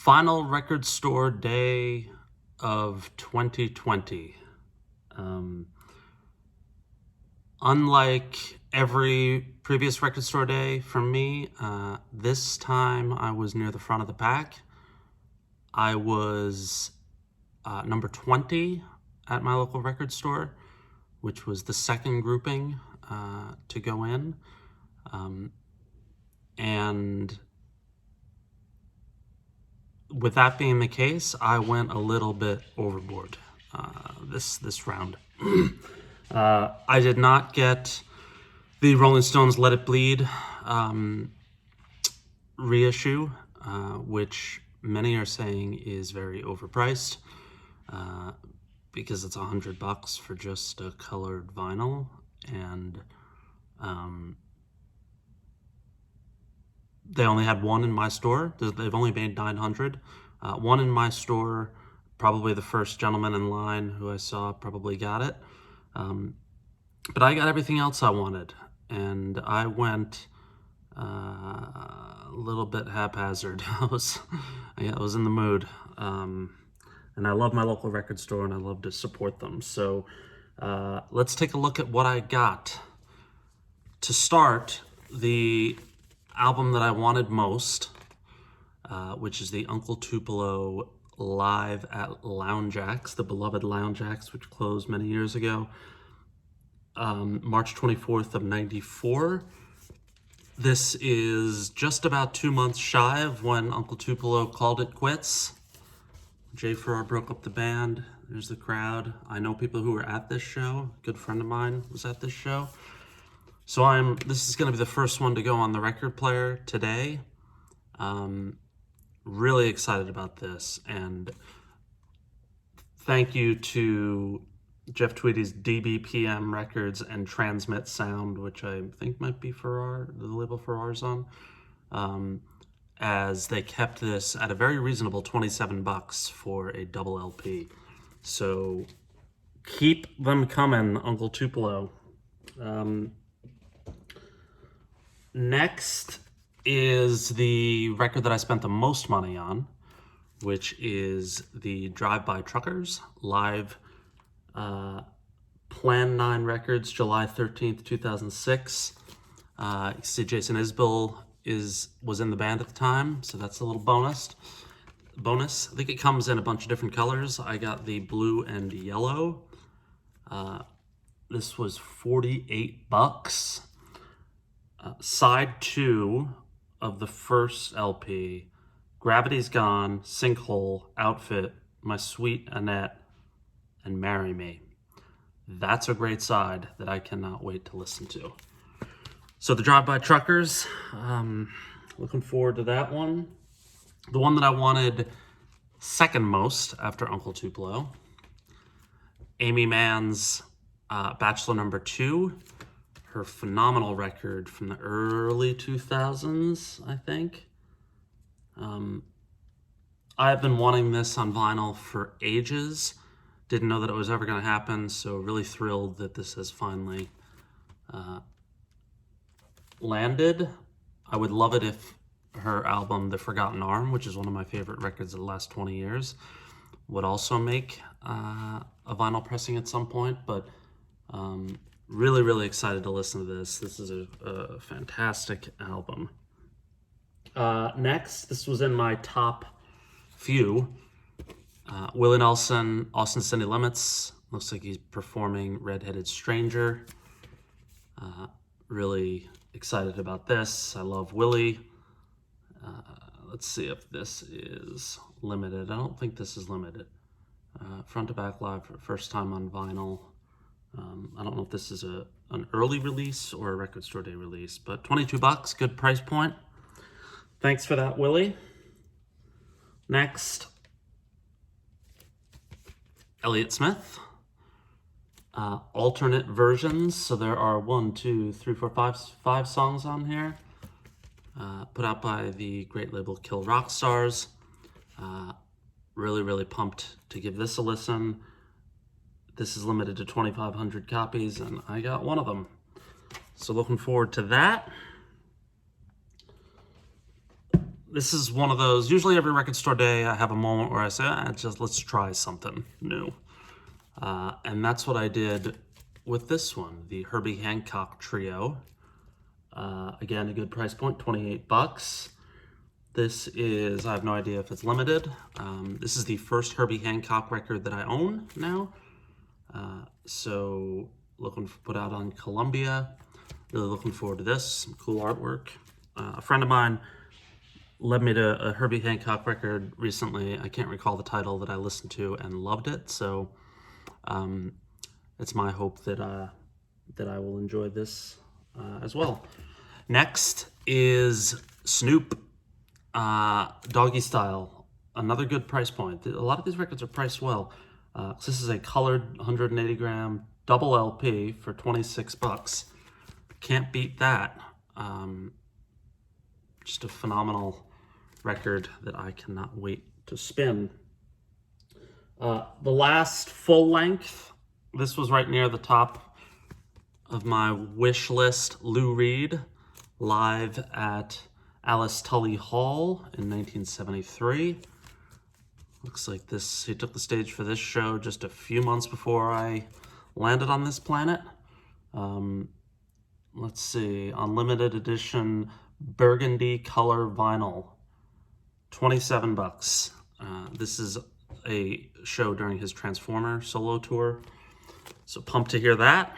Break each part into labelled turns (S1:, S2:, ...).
S1: Final record store day of 2020. Unlike every previous record store day for me, this time I was near the front of the pack. I was number 20 at my local record store, which was the second grouping to go in. And with that being the case, I went a little bit overboard this round. I did not get the Rolling Stones Let It Bleed reissue, which many are saying is very overpriced because it's $100 for just a colored vinyl, and they only had one in my store. They've only made 900. One in my store, probably the first gentleman in line who I saw probably got it. But I got everything else I wanted, and I went a little bit haphazard. I was in the mood, and I love my local record store, and I love to support them. So let's take a look at what I got. To start, the album that I wanted most, which is the Uncle Tupelo Live at Lounge Acts, the beloved Lounge Acts, which closed many years ago, March 24th of 94. This is just about 2 months shy of when Uncle Tupelo called it quits. Jay Farrar broke up the band. There's the crowd. I know people who were at this show. A good friend of mine was at this show. So this is going to be the first one to go on the record player today. Really excited about this, and thank you to Jeff Tweedy's DBPM Records and Transmit Sound, which I think might be Farrar, the label Farrar's on, as they kept this at a very reasonable $27 for a double LP. So keep them coming, Uncle Tupelo. Next is the record that I spent the most money on, which is the Drive-By Truckers live, Plan 9 Records, July 13th, 2006. You see Jason Isbell was in the band at the time, so that's a little bonus. I think it comes in a bunch of different colors. I got the blue and yellow. This was $48. Side 2 of the first LP, Gravity's Gone, Sinkhole, Outfit, My Sweet Annette, and Marry Me. That's a great side that I cannot wait to listen to. So the Drive-By Truckers, looking forward to that one. The one that I wanted second most after Uncle Tupelo, Aimee Mann's Bachelor number 2. Her phenomenal record from the early 2000s, I think. I have been wanting this on vinyl for ages. Didn't know that it was ever going to happen, so really thrilled that this has finally landed. I would love it if her album, The Forgotten Arm, which is one of my favorite records of the last 20 years, would also make a vinyl pressing at some point, but really, really excited to listen to this. This is a fantastic album. Next, this was in my top few. Willie Nelson, Austin City Limits. Looks like he's performing Redheaded Stranger. Really excited about this. I love Willie. Let's see if this is limited. I don't think this is limited. Front to back live for the first time on vinyl. I don't know if this is an early release or a record store day release, but $22, good price point. Thanks for that, Willie. Next, Elliott Smith. Alternate versions. So there are 5 songs on here. Put out by the great label Kill Rock Stars. Really, really pumped to give this a listen. This is limited to 2,500 copies, and I got one of them. So looking forward to that. this is one of those, usually every record store day I have a moment where I say, let's try something new. And that's what I did with this one, the Herbie Hancock Trio. Again, a good price point, 28 bucks. This is, I have no idea if it's limited. This is the first Herbie Hancock record that I own now. So looking to put out on Columbia. Really looking forward to this, some cool artwork. A friend of mine led me to a Herbie Hancock record recently. I can't recall the title, that I listened to and loved it. So it's my hope that that I will enjoy this as well. Next is Snoop, Doggystyle. Another good price point. A lot of these records are priced well. This is a colored 180 gram double LP for 26 bucks. Can't beat that. Just a phenomenal record that I cannot wait to spin. The last full length, this was right near the top of my wish list, Lou Reed, live at Alice Tully Hall in 1973. Looks like this, he took the stage for this show just a few months before I landed on this planet. Let's see, on limited edition burgundy color vinyl, 27 bucks. This is a show during his Transformer solo tour, so pumped to hear that.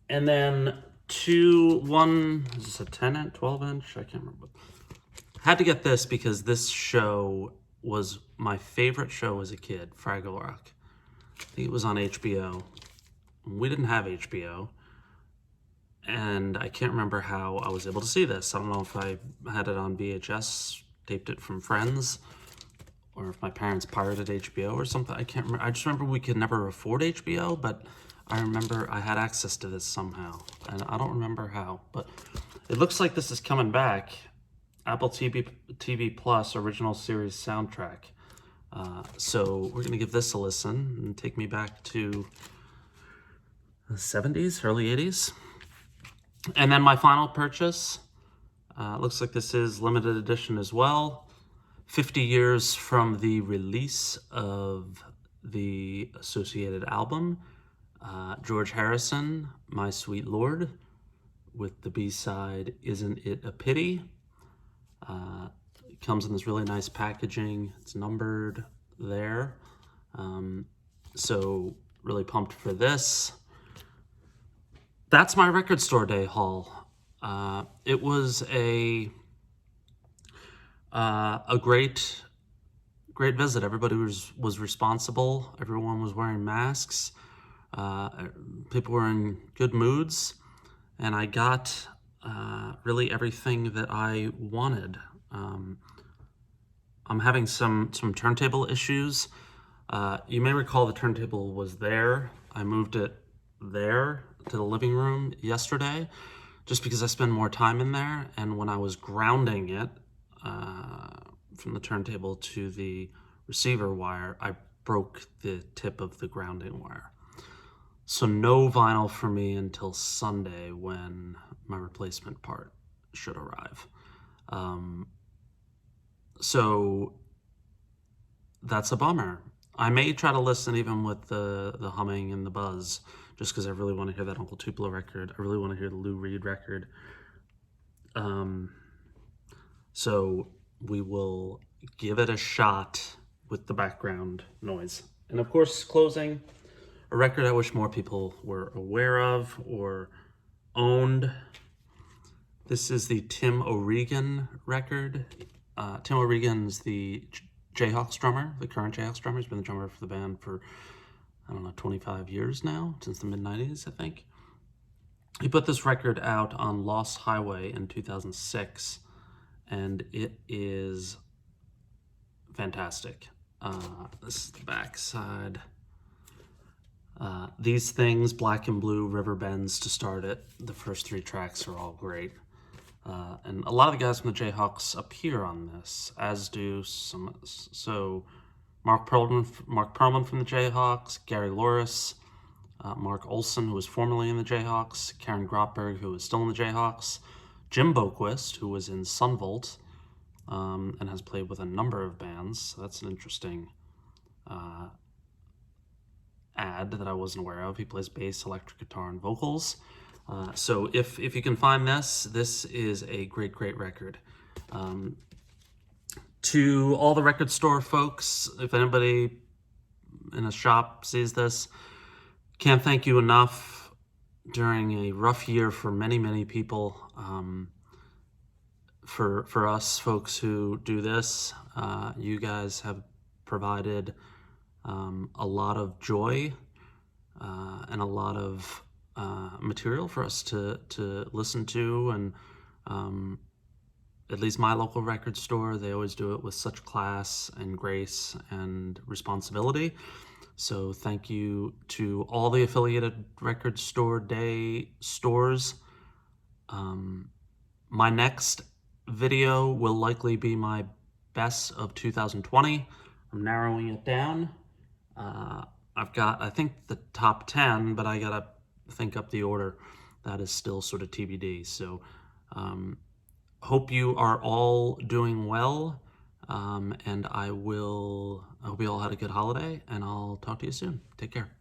S1: And then is this a 10 inch, 12 inch? I can't remember. Had to get this because this show was my favorite show as a kid, Fraggle Rock. I think it was on HBO. We didn't have HBO, and I can't remember how I was able to see this. I don't know if I had it on VHS, taped it from friends, or if my parents pirated HBO or something. I can't remember. I just remember we could never afford HBO, but I remember I had access to this somehow, and I don't remember how, but it looks like this is coming back. Apple TV Plus original series soundtrack. So we're gonna give this a listen and take me back to the 70s, early 80s. And then my final purchase, looks like this is limited edition as well. 50 years from the release of the associated album, George Harrison, My Sweet Lord, with the B-side, Isn't It a Pity? It comes in this really nice packaging. It's numbered there. So really pumped for this. That's my record store day haul. It was a great visit. Everybody was responsible. Everyone was wearing masks. People were in good moods, and I got really everything that I wanted. I'm having some turntable issues. You may recall the turntable was there. I moved it there to the living room yesterday, just because I spend more time in there. And when I was grounding it from the turntable to the receiver wire, I broke the tip of the grounding wire. So no vinyl for me until Sunday, when my replacement part should arrive. So that's a bummer. I may try to listen even with the humming and the buzz, just because I really want to hear that Uncle Tupelo record. I really want to hear the Lou Reed record. So we will give it a shot with the background noise. And of course, closing, a record I wish more people were aware of or owned. This is the Tim O Regan record. Tim O Regan's the Jayhawks drummer, the current Jayhawks drummer. He's been the drummer for the band for, 25 years now, since the mid-90s, I think. He put this record out on Lost Highway in 2006, and it is fantastic. This is the backside. These Things, Black and Blue, River Bends to start it. The first three tracks are all great. And a lot of the guys from the Jayhawks appear on this, as do some. So Mark Perlman from the Jayhawks, Gary Loris, Mark Olson, who was formerly in the Jayhawks, Karen Grotberg, who is still in the Jayhawks, Jim Boquist, who was in Sunvolt and has played with a number of bands. So that's an interesting ad that I wasn't aware of. He plays bass, electric guitar, and vocals. So if you can find this is a great record. To all the record store folks, if anybody in a shop sees this, can't thank you enough during a rough year for many people. For us folks who do this, you guys have provided a lot of joy and a lot of material for us to listen to, and at least my local record store, they always do it with such class and grace and responsibility. So thank you to all the affiliated record store day stores. My next video will likely be my best of 2020. I'm narrowing it down. I've got, I think, the top 10, but I gotta think up the order. That is still sort of TBD. So hope you are all doing well, and I hope you all had a good holiday, and I'll talk to you soon. Take care.